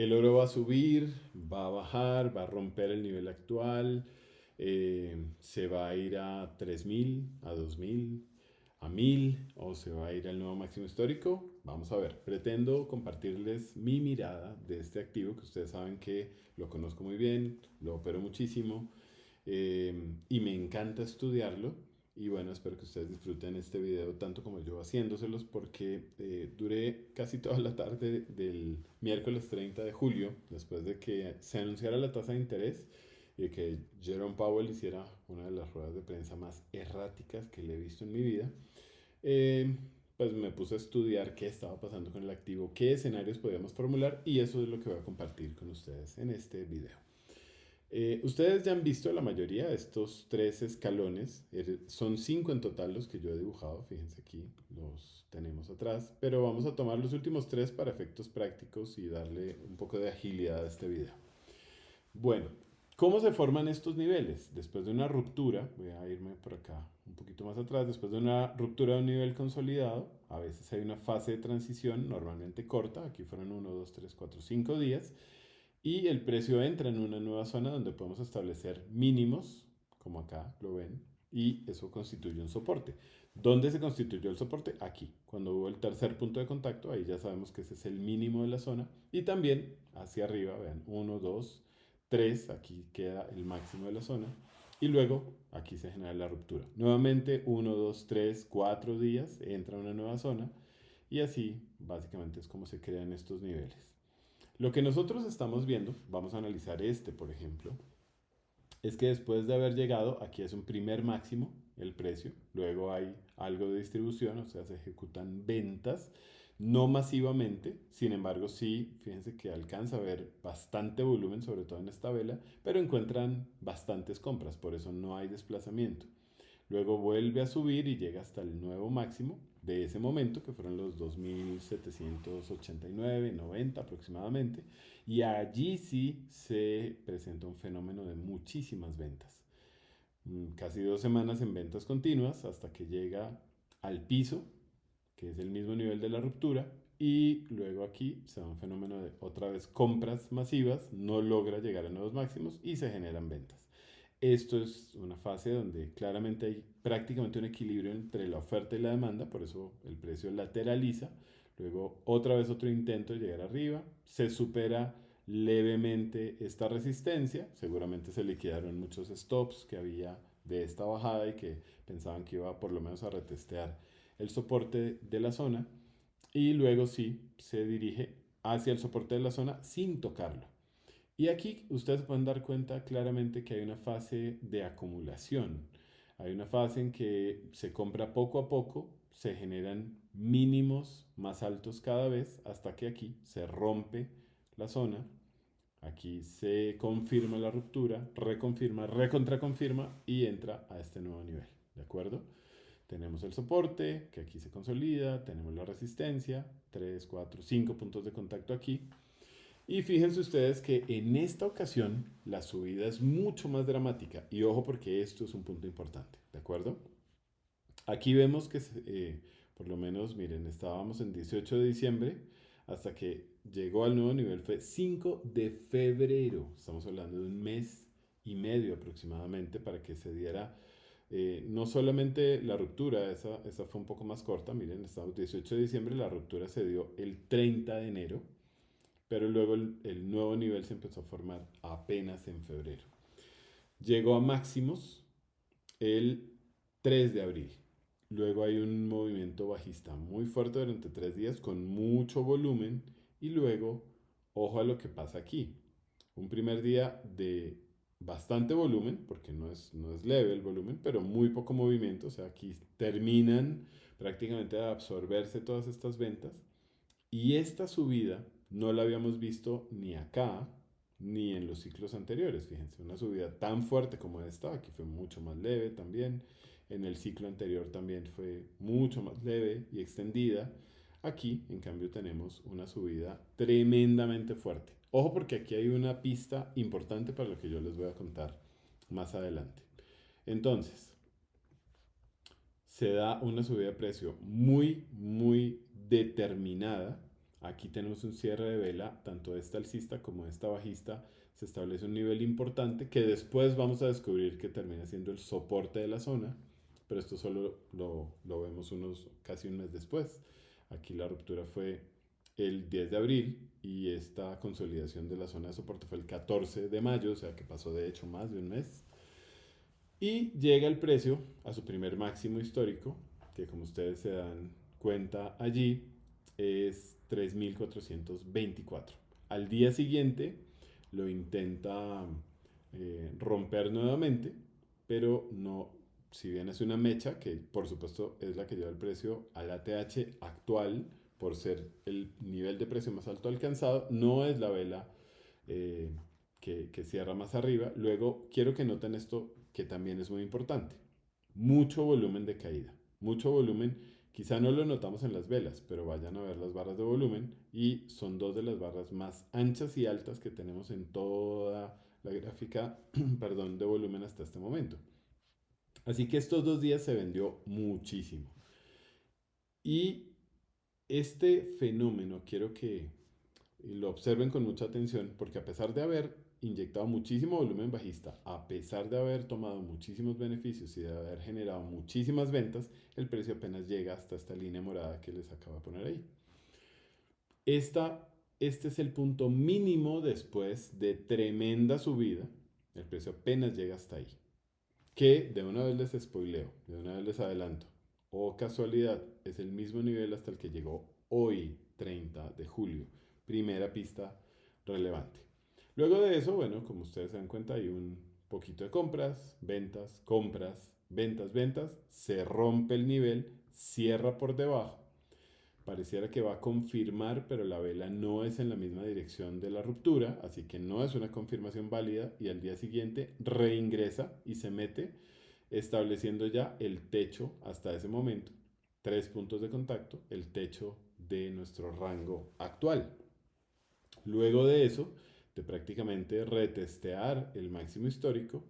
el oro va a subir, va a bajar, va a romper el nivel actual, se va a ir a 3.000, a 2.000, a 1.000 o se va a ir al nuevo máximo histórico. Vamos a ver, pretendo compartirles mi mirada de este activo que ustedes saben que lo conozco muy bien, lo opero muchísimo y me encanta estudiarlo. Y bueno, espero que ustedes disfruten este video tanto como yo haciéndoselos porque duré casi toda la tarde del miércoles 30 de julio, después de que se anunciara la tasa de interés y que Jerome Powell hiciera una de las ruedas de prensa más erráticas que le he visto en mi vida. eh, pues me puse a estudiar qué estaba pasando con el activo, qué escenarios podíamos formular y eso es lo que voy a compartir con ustedes en este video. Ustedes ya han visto la mayoría de estos tres escalones. Son cinco en total los que yo he dibujado. Fíjense aquí, los tenemos atrás. Pero vamos a tomar los últimos tres para efectos prácticos y darle un poco de agilidad a este video. Bueno, ¿cómo se forman estos niveles? Después de una ruptura, voy a irme por acá un poquito más atrás, después de una ruptura de un nivel consolidado, a veces hay una fase de transición, normalmente corta, aquí fueron 1, 2, 3, 4, 5 días, y el precio entra en una nueva zona donde podemos establecer mínimos, como acá lo ven, y eso constituye un soporte. ¿Dónde se constituyó el soporte? Aquí. Cuando hubo el tercer punto de contacto, ahí ya sabemos que ese es el mínimo de la zona. Y también hacia arriba, vean, 1, 2, 3, aquí queda el máximo de la zona. Y luego aquí se genera la ruptura. Nuevamente 1, 2, 3, 4 días entra una nueva zona. Y así básicamente es como se crean estos niveles. Lo que nosotros estamos viendo, vamos a analizar este por ejemplo, es que después de haber llegado, aquí es un primer máximo el precio, luego hay algo de distribución, o sea, se ejecutan ventas, no masivamente, sin embargo, sí, fíjense que alcanza a ver bastante volumen, sobre todo en esta vela, pero encuentran bastantes compras, por eso no hay desplazamiento. Luego vuelve a subir y llega hasta el nuevo máximo de ese momento, que fueron los 2.789, 90 aproximadamente. Y allí sí se presenta un fenómeno de muchísimas ventas. Casi 2 semanas en ventas continuas hasta que llega al piso, que es el mismo nivel de la ruptura. Y luego aquí se da un fenómeno de otra vez compras masivas, no logra llegar a nuevos máximos y se generan ventas. Esto es una fase donde claramente hay prácticamente un equilibrio entre la oferta y la demanda, por eso el precio lateraliza. Luego otra vez otro intento de llegar arriba, se supera levemente esta resistencia, seguramente se liquidaron muchos stops que había de esta bajada y que pensaban que iba por lo menos a retestear el soporte de la zona y luego sí se dirige hacia el soporte de la zona sin tocarlo. Y aquí ustedes pueden dar cuenta claramente que hay una fase de acumulación. Hay una fase en que se compra poco a poco, se generan mínimos más altos cada vez hasta que aquí se rompe la zona. Aquí se confirma la ruptura, reconfirma, recontraconfirma y entra a este nuevo nivel. ¿De acuerdo? Tenemos el soporte que aquí se consolida, tenemos la resistencia, 3, 4, 5 puntos de contacto aquí y fíjense ustedes que en esta ocasión la subida es mucho más dramática. Y ojo porque esto es un punto importante, ¿de acuerdo? Aquí vemos que por lo menos, miren, estábamos en 18 de diciembre hasta que llegó al nuevo nivel, fue 5 de febrero. Estamos hablando de un mes y medio aproximadamente para que se diera no solamente la ruptura, esa fue un poco más corta, miren, estamos 18 de diciembre, la ruptura se dio el 30 de enero pero luego el nuevo nivel se empezó a formar apenas en febrero. Llegó a máximos el 3 de abril. Luego hay un movimiento bajista muy fuerte durante 3 días con mucho volumen y luego, ojo a lo que pasa aquí. Un primer día de bastante volumen, porque no es leve el volumen, pero muy poco movimiento. O sea, aquí terminan prácticamente de absorberse todas estas ventas y esta subida no la habíamos visto ni acá ni en los ciclos anteriores. Fíjense, una subida tan fuerte como esta, aquí fue mucho más leve también. En el ciclo anterior también fue mucho más leve y extendida. Aquí, en cambio, tenemos una subida tremendamente fuerte. Ojo porque aquí hay una pista importante para lo que yo les voy a contar más adelante. Entonces, se da una subida de precio muy, muy determinada Aquí tenemos un cierre de vela, tanto esta alcista como esta bajista. Se establece un nivel importante que después vamos a descubrir que termina siendo el soporte de la zona, pero esto solo lo vemos casi un mes después. Aquí la ruptura fue el 10 de abril y esta consolidación de la zona de soporte fue el 14 de mayo, o sea que pasó de hecho más de un mes. Y llega el precio a su primer máximo histórico, que como ustedes se dan cuenta allí, es 3.424. Al día siguiente lo intenta romper nuevamente, pero no, si bien es una mecha, que por supuesto es la que lleva el precio al ATH actual, por ser el nivel de precio más alto alcanzado, no es la vela eh, que cierra más arriba. Luego, quiero que noten esto que también es muy importante. Mucho volumen de caída. Mucho volumen. Quizá no lo notamos en las velas, pero vayan a ver las barras de volumen y son dos de las barras más anchas y altas que tenemos en toda la gráfica, perdón, de volumen hasta este momento. Así que estos 2 días se vendió muchísimo. Y este fenómeno quiero que lo observen con mucha atención porque a pesar de haber inyectado muchísimo volumen bajista, a pesar de haber tomado muchísimos beneficios y de haber generado muchísimas ventas, el precio apenas llega hasta esta línea morada que les acabo de poner ahí. Este es el punto mínimo después de tremenda subida. El precio apenas llega hasta ahí. Que de una vez les spoileo, de una vez les adelanto. O casualidad, es el mismo nivel hasta el que llegó hoy, 30 de julio. Primera pista relevante. Luego de eso, bueno, como ustedes se dan cuenta, hay un poquito de compras, ventas, compras, ventas, ventas. Se rompe el nivel, cierra por debajo. Pareciera que va a confirmar, pero la vela no es en la misma dirección de la ruptura, así que no es una confirmación válida y al día siguiente reingresa y se mete estableciendo ya el techo hasta ese momento. 3 puntos de contacto, el techo de nuestro rango actual. Luego de eso, de prácticamente retestear el máximo histórico,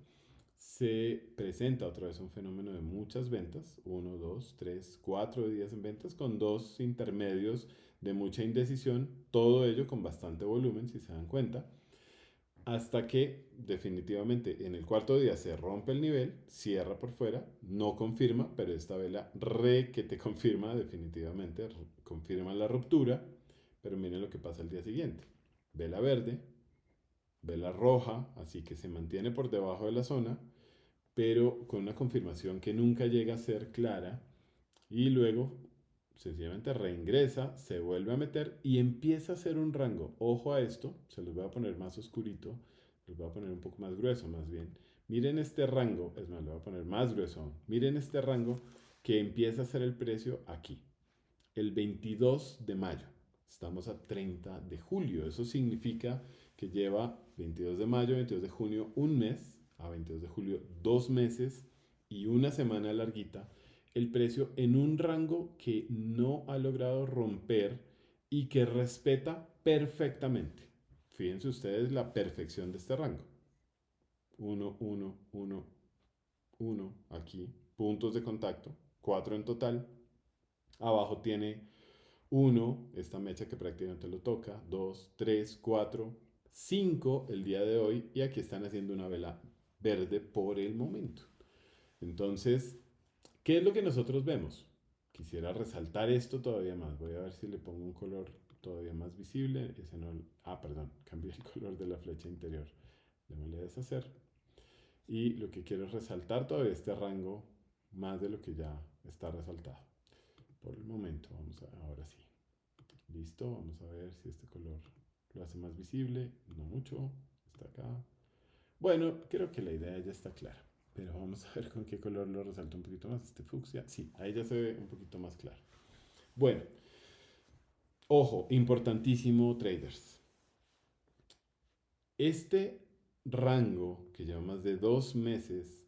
se presenta otra vez un fenómeno de muchas ventas, 1, 2, 3, 4 días en ventas, con dos intermedios de mucha indecisión, todo ello con bastante volumen, si se dan cuenta, hasta que definitivamente en el cuarto día se rompe el nivel, cierra por fuera, no confirma, pero esta vela que te confirma definitivamente, confirma la ruptura, pero miren lo que pasa el día siguiente. Vela verde, vela roja, así que se mantiene por debajo de la zona, pero con una confirmación que nunca llega a ser clara y luego sencillamente reingresa, se vuelve a meter y empieza a hacer un rango. Ojo a esto, se los voy a poner más oscurito, los voy a poner un poco más grueso más bien. Miren este rango, es más, lo voy a poner más grueso aún. Miren este rango que empieza a ser el precio aquí, el 22 de mayo. Estamos a 30 de julio. Eso significa que lleva 22 de mayo, 22 de junio, un mes, a 22 de julio, 2 meses y una semana larguita, el precio en un rango que no ha logrado romper y que respeta perfectamente. Fíjense ustedes la perfección de este rango. 1, 1, 1, 1 aquí, puntos de contacto, 4 en total. Abajo tiene 1, esta mecha que prácticamente lo toca, 2, 3, 4, 5 el día de hoy y aquí están haciendo una vela verde por el momento. Entonces, ¿qué es lo que nosotros vemos? Quisiera resaltar esto todavía más. Voy a ver si le pongo un color todavía más visible. Ese no, perdón, cambié el color de la flecha interior. Démosle a deshacer. Y lo que quiero es resaltar todavía este rango más de lo que ya está resaltado. Por el momento, vamos a, ahora sí. Listo, vamos a ver si este color lo hace más visible. No mucho, está acá. Bueno, creo que la idea ya está clara. Pero vamos a ver con qué color lo resalta un poquito más. Este fucsia, sí, ahí ya se ve un poquito más claro. Bueno, ojo, importantísimo traders. Este rango que lleva más de 2 meses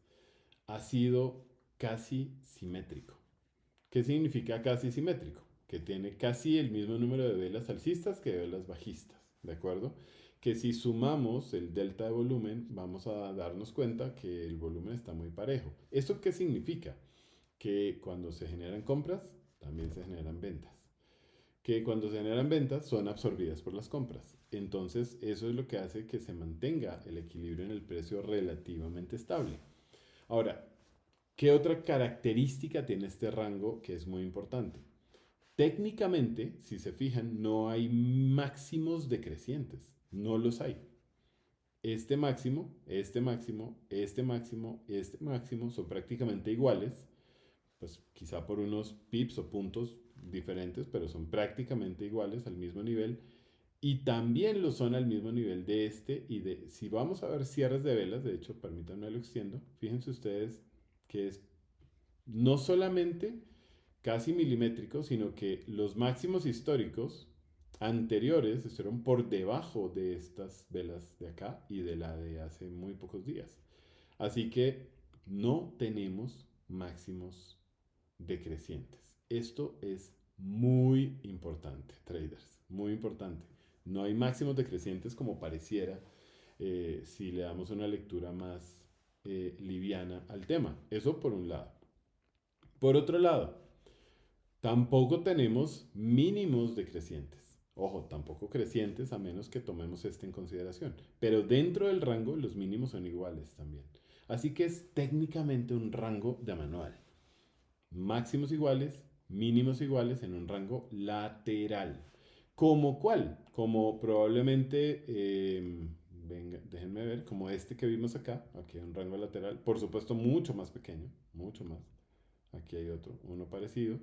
ha sido casi simétrico. ¿Qué significa casi simétrico? Que tiene casi el mismo número de velas alcistas que de velas bajistas, ¿de acuerdo? Que si sumamos el delta de volumen, vamos a darnos cuenta que el volumen está muy parejo. ¿Esto qué significa? Que cuando se generan compras, también se generan ventas. que cuando se generan ventas son absorbidas por las compras. Entonces, eso es lo que hace que se mantenga el equilibrio en el precio relativamente estable. Ahora, ¿qué otra característica tiene este rango que es muy importante? Técnicamente, si se fijan, no hay máximos decrecientes, no los hay. Este máximo, este máximo, este máximo, este máximo son prácticamente iguales, pues quizá por unos pips o puntos diferentes, pero son prácticamente iguales al mismo nivel y también lo son al mismo nivel de este y de, si vamos a ver cierres de velas, de hecho, permítanme lo extiendo, fíjense ustedes que es no solamente casi milimétrico, sino que los máximos históricos anteriores estuvieron por debajo de estas velas de acá y de la de hace muy pocos días. Así que no tenemos máximos decrecientes. Esto es muy importante, traders, muy importante. No hay máximos decrecientes como pareciera si le damos una lectura más liviana al tema. Eso por un lado. Por otro lado, tampoco tenemos mínimos decrecientes. Ojo, tampoco crecientes a menos que tomemos este en consideración. Pero dentro del rango los mínimos son iguales también. Así que es técnicamente un rango de manual. Máximos iguales, mínimos iguales en un rango lateral. ¿Como cuál? Como probablemente, venga, déjenme ver, como este que vimos acá, aquí hay un rango lateral, por supuesto mucho más pequeño, mucho más. Aquí hay otro, uno parecido.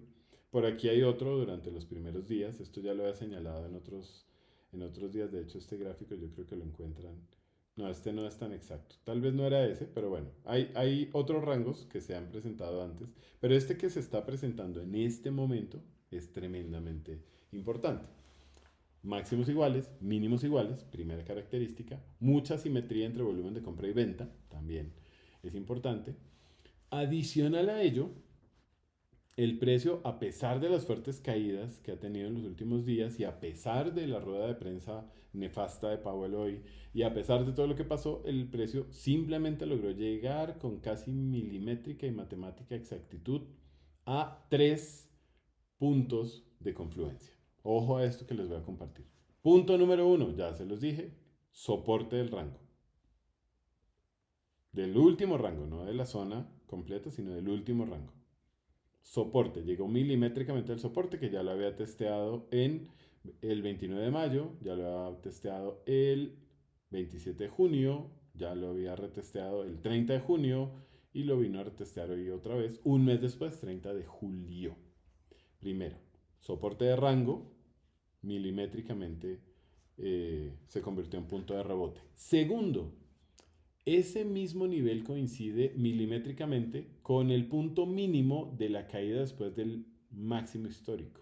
Por aquí hay otro durante los primeros días. Esto ya lo he señalado en otros días. De hecho, este gráfico yo creo que lo encuentran. No, este no es tan exacto. Tal vez no era ese, pero bueno, hay otros rangos que se han presentado antes. Pero este que se está presentando en este momento es tremendamente importante. Máximos iguales, mínimos iguales, primera característica. Mucha simetría entre volumen de compra y venta, también es importante. Adicional a ello, el precio, a pesar de las fuertes caídas que ha tenido en los últimos días y a pesar de la rueda de prensa nefasta de Powell hoy y a pesar de todo lo que pasó, el precio simplemente logró llegar con casi milimétrica y matemática exactitud a 3 puntos de confluencia. Ojo a esto que les voy a compartir. Punto número 1, ya se los dije, soporte del rango. Del último rango, no de la zona completa, sino del último rango. Soporte, llegó milimétricamente al soporte que ya lo había testeado en el 29 de mayo, ya lo había testeado el 27 de junio, ya lo había retesteado el 30 de junio y lo vino a retestear hoy otra vez, un mes después, 30 de julio. Primero, soporte de rango, milimétricamente se convirtió en punto de rebote. Segundo, ese mismo nivel coincide milimétricamente con el punto mínimo de la caída después del máximo histórico.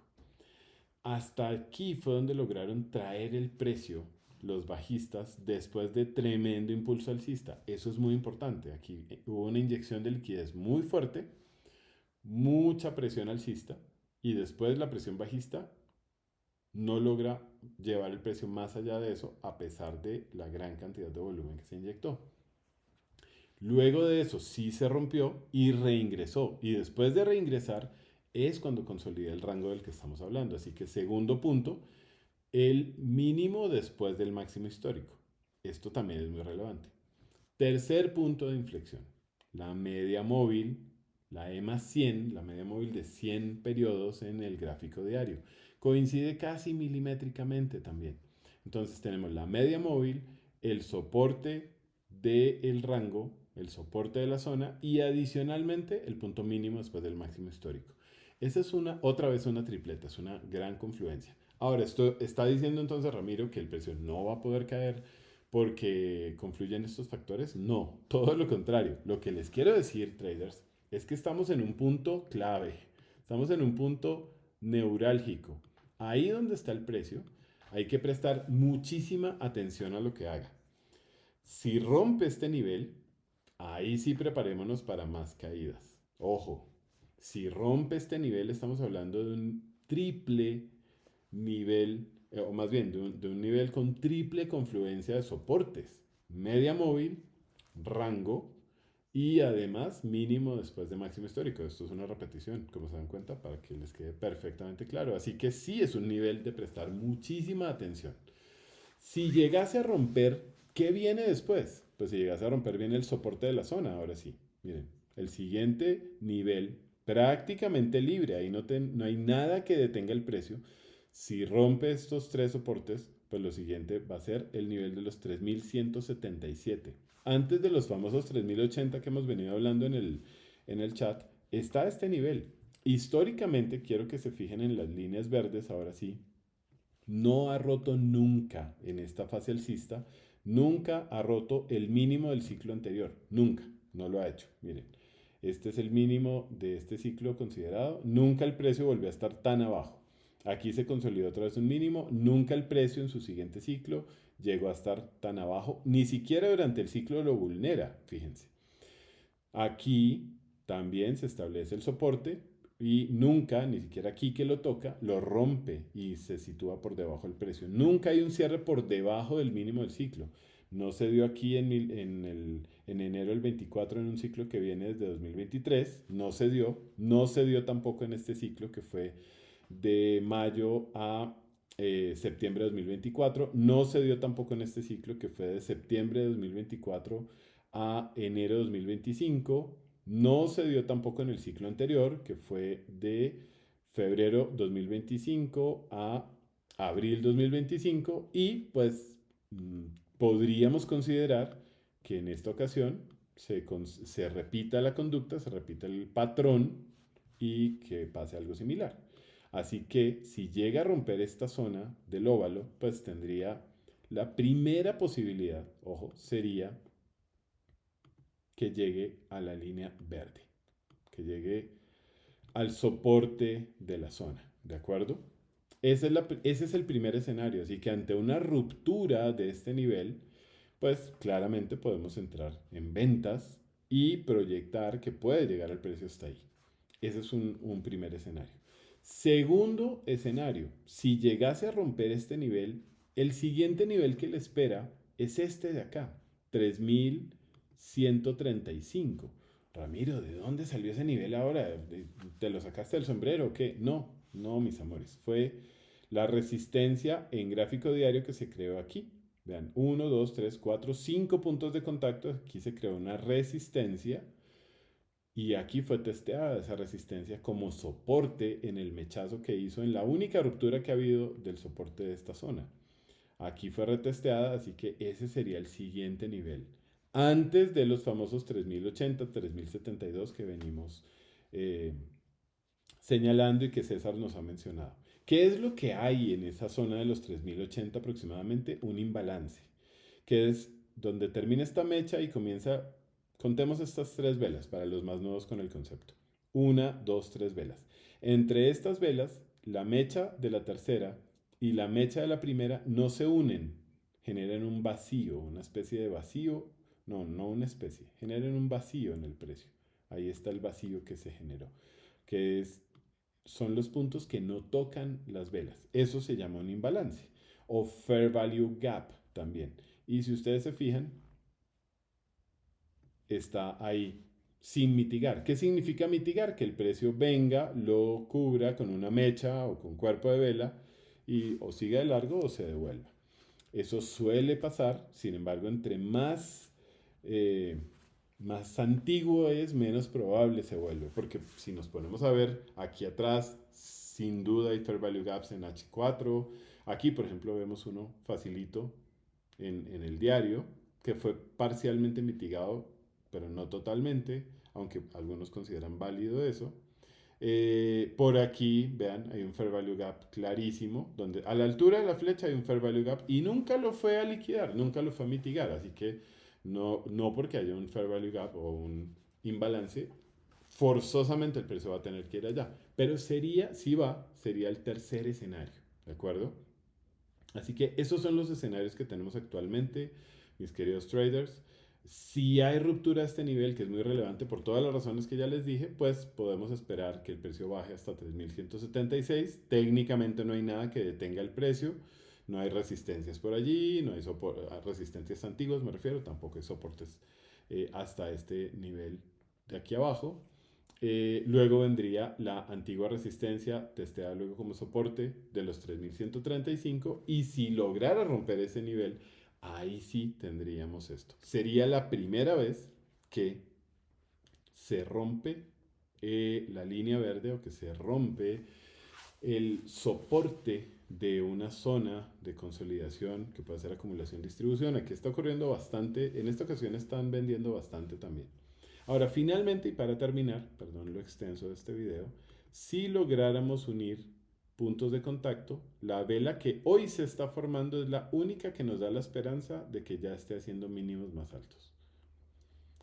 Hasta aquí fue donde lograron traer el precio los bajistas después de tremendo impulso alcista. Eso es muy importante. Aquí hubo una inyección de liquidez muy fuerte, mucha presión alcista y después la presión bajista no logra llevar el precio más allá de eso a pesar de la gran cantidad de volumen que se inyectó. Luego de eso sí se rompió y reingresó. Y después de reingresar es cuando consolida el rango del que estamos hablando. Así que segundo punto, el mínimo después del máximo histórico. Esto también es muy relevante. Tercer punto de inflexión, la media móvil, la EMA 100, la media móvil de 100 periodos en el gráfico diario. Coincide casi milimétricamente también. Entonces tenemos la media móvil, el soporte del rango, el soporte de la zona y adicionalmente el punto mínimo después del máximo histórico. Esa es otra vez una tripleta, es una gran confluencia. Ahora, esto está diciendo entonces Ramiro que el precio no va a poder caer porque confluyen estos factores. No, todo lo contrario. Lo que les quiero decir, traders, es que estamos en un punto clave, estamos en un punto neurálgico. Ahí donde está el precio, hay que prestar muchísima atención a lo que haga. Si rompe este nivel, ahí sí preparémonos para más caídas. Ojo, si rompe este nivel, estamos hablando de un triple nivel, o más bien de un nivel con triple confluencia de soportes. Media móvil, rango y además mínimo después de máximo histórico. Esto es una repetición, como se dan cuenta, para que les quede perfectamente claro. Así que sí es un nivel de prestar muchísima atención. Si llegase a romper, ¿qué viene después? Pues si llegase a romper, viene el soporte de la zona. Ahora sí, miren, el siguiente nivel prácticamente libre. Ahí no hay nada que detenga el precio. Si rompe estos tres soportes, pues lo siguiente va a ser el nivel de los 3177. Antes de los famosos 3080 que hemos venido hablando en el chat, está este nivel. Históricamente, quiero que se fijen en las líneas verdes, ahora sí, no ha roto nunca en esta fase alcista, nunca ha roto el mínimo del ciclo anterior, nunca, no lo ha hecho. Miren, este es el mínimo de este ciclo considerado, nunca el precio volvió a estar tan abajo. Aquí se consolidó otra vez un mínimo, nunca el precio en su siguiente ciclo llegó a estar tan abajo, ni siquiera durante el ciclo lo vulnera, fíjense. Aquí también se establece el soporte y nunca, ni siquiera aquí que lo toca, lo rompe y se sitúa por debajo del precio. Nunca hay un cierre por debajo del mínimo del ciclo. No se dio aquí en enero del 24 en un ciclo que viene desde 2023. No se dio tampoco en este ciclo que fue de mayo a septiembre de 2024. No se dio tampoco en este ciclo que fue de septiembre de 2024 a enero de 2025. No se dio tampoco en el ciclo anterior, que fue de febrero 2025 a abril 2025. Y pues podríamos considerar que en esta ocasión se repita la conducta, se repita el patrón y que pase algo similar. Así que si llega a romper esta zona del óvalo, pues tendría la primera posibilidad, ojo, sería que llegue a la línea verde, que llegue al soporte de la zona, ¿de acuerdo? Ese es el primer escenario, así que ante una ruptura de este nivel, pues claramente podemos entrar en ventas y proyectar que puede llegar al precio hasta ahí. Ese es un primer escenario. Segundo escenario, si llegase a romper este nivel, el siguiente nivel que le espera es este de acá, 3135. Ramiro, ¿de dónde salió ese nivel ahora? ¿Te lo sacaste del sombrero o qué? No, no, mis amores. Fue la resistencia en gráfico diario que se creó aquí. Vean, 1, 2, 3, 4, 5 puntos de contacto. Aquí se creó una resistencia y aquí fue testeada esa resistencia como soporte en el mechazo que hizo en la única ruptura que ha habido del soporte de esta zona. Aquí fue retesteada, así que ese sería el siguiente nivel. Antes de los famosos 3080, 3072 que venimos eh, señalando y que César nos ha mencionado. ¿Qué es lo que hay en esa zona de los 3080 aproximadamente? Un imbalance, que es donde termina esta mecha y comienza, contemos estas tres velas para los más nuevos con el concepto. Una, dos, tres velas. Entre estas velas, la mecha de la tercera y la mecha de la primera no se unen, generan un vacío, una especie de vacío, no una especie, generan un vacío en el precio. Ahí está el vacío que se generó, que son los puntos que no tocan las velas. Eso se llama un imbalance o fair value gap también. Y si ustedes se fijan, está ahí sin mitigar. ¿Qué significa mitigar? Que el precio venga, lo cubra con una mecha o con cuerpo de vela y o siga de largo o se devuelva. Eso suele pasar, sin embargo, entre más antiguo es, menos probable se vuelve. Porque si nos ponemos a ver aquí atrás, sin duda hay fair value gaps en H4. Aquí, por ejemplo, vemos uno facilito en el diario que fue parcialmente mitigado, pero no totalmente, aunque algunos consideran válido eso. Por aquí, vean, hay un fair value gap clarísimo, donde a la altura de la flecha hay un fair value gap y nunca lo fue a liquidar, nunca lo fue a mitigar, así que no porque haya un fair value gap o un imbalance, forzosamente el precio va a tener que ir allá, pero sería, si va, sería el tercer escenario, ¿de acuerdo? Así que esos son los escenarios que tenemos actualmente, mis queridos traders. Si hay ruptura a este nivel, que es muy relevante por todas las razones que ya les dije, pues podemos esperar que el precio baje hasta 3176. Técnicamente no hay nada que detenga el precio. No hay resistencias por allí, no hay resistencias antiguas, me refiero, tampoco hay soportes hasta este nivel de aquí abajo. Luego vendría la antigua resistencia, testeada luego como soporte de los 3135. Y si lograra romper ese nivel, ahí sí tendríamos esto. Sería la primera vez que se rompe la línea verde o que se rompe el soporte de una zona de consolidación que puede ser acumulación distribución. Aquí está ocurriendo bastante, en esta ocasión están vendiendo bastante también. Ahora, finalmente, y para terminar, perdón lo extenso de este video, si lográramos unir puntos de contacto, la vela que hoy se está formando es la única que nos da la esperanza de que ya esté haciendo mínimos más altos.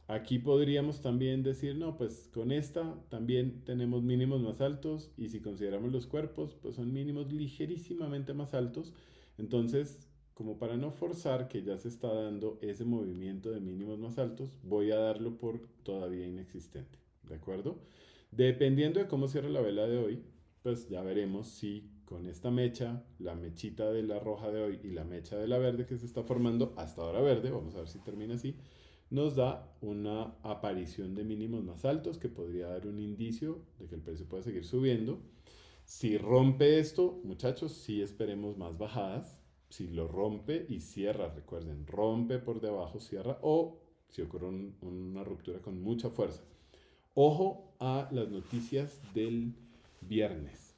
Aquí podríamos también decir, no, pues con esta también tenemos mínimos más altos y si consideramos los cuerpos, pues son mínimos ligerísimamente más altos. Entonces, como para no forzar que ya se está dando ese movimiento de mínimos más altos, voy a darlo por todavía inexistente, ¿de acuerdo? Dependiendo de cómo cierre la vela de hoy, pues ya veremos si con esta mecha, la mechita de la roja de hoy y la mecha de la verde que se está formando, hasta ahora verde, vamos a ver si termina así, nos da una aparición de mínimos más altos que podría dar un indicio de que el precio puede seguir subiendo. Si rompe esto, muchachos, sí esperemos más bajadas. Si lo rompe y cierra, recuerden, rompe por debajo, cierra, o si ocurre una ruptura con mucha fuerza. Ojo a las noticias del viernes.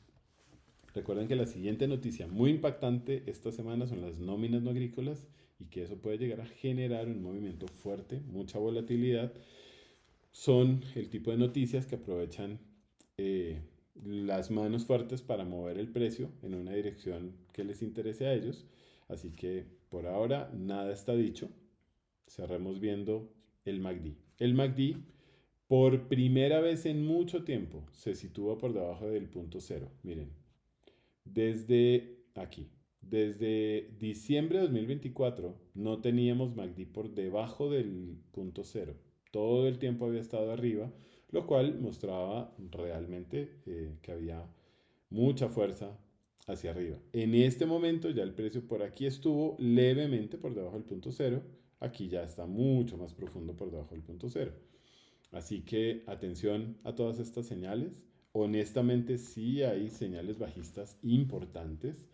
Recuerden que la siguiente noticia muy impactante esta semana son las nóminas no agrícolas y que eso puede llegar a generar un movimiento fuerte, mucha volatilidad. Son el tipo de noticias que aprovechan eh, las manos fuertes para mover el precio en una dirección que les interese a ellos. Así que por ahora nada está dicho. Cerremos viendo el MACD. El MACD por primera vez en mucho tiempo se sitúa por debajo del punto cero. Miren, desde aquí, desde diciembre de 2024, no teníamos MACD por debajo del punto cero. Todo el tiempo había estado arriba, lo cual mostraba realmente que había mucha fuerza hacia arriba. En este momento ya el precio por aquí estuvo levemente por debajo del punto cero. Aquí ya está mucho más profundo por debajo del punto cero. Así que atención a todas estas señales. Honestamente sí hay señales bajistas importantes.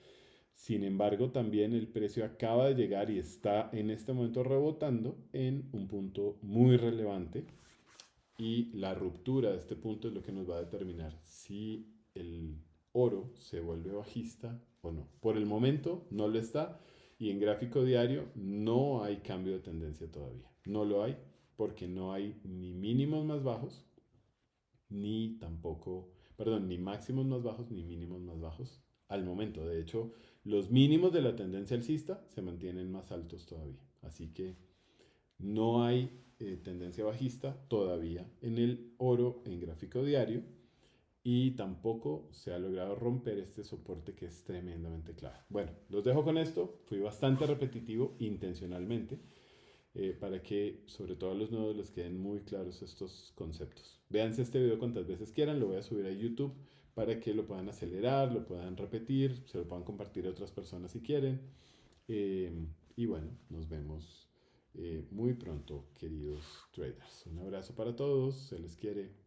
Sin embargo, también el precio acaba de llegar y está en este momento rebotando en un punto muy relevante. Y la ruptura de este punto es lo que nos va a determinar si el oro se vuelve bajista o no. Por el momento no lo está y en gráfico diario no hay cambio de tendencia todavía. No lo hay porque no hay ni mínimos más bajos, ni tampoco, perdón, ni máximos más bajos, ni mínimos más bajos al momento. De hecho, los mínimos de la tendencia alcista se mantienen más altos todavía. Así que no hay tendencia bajista todavía en el oro en gráfico diario y tampoco se ha logrado romper este soporte que es tremendamente clave. Bueno, los dejo con esto. Fui bastante repetitivo intencionalmente para que sobre todo a los nuevos les queden muy claros estos conceptos. Véanse este video cuantas veces quieran, lo voy a subir a YouTube para que lo puedan acelerar, lo puedan repetir, se lo puedan compartir a otras personas si quieren. Y bueno, nos vemos muy pronto, queridos traders. Un abrazo para todos, se les quiere.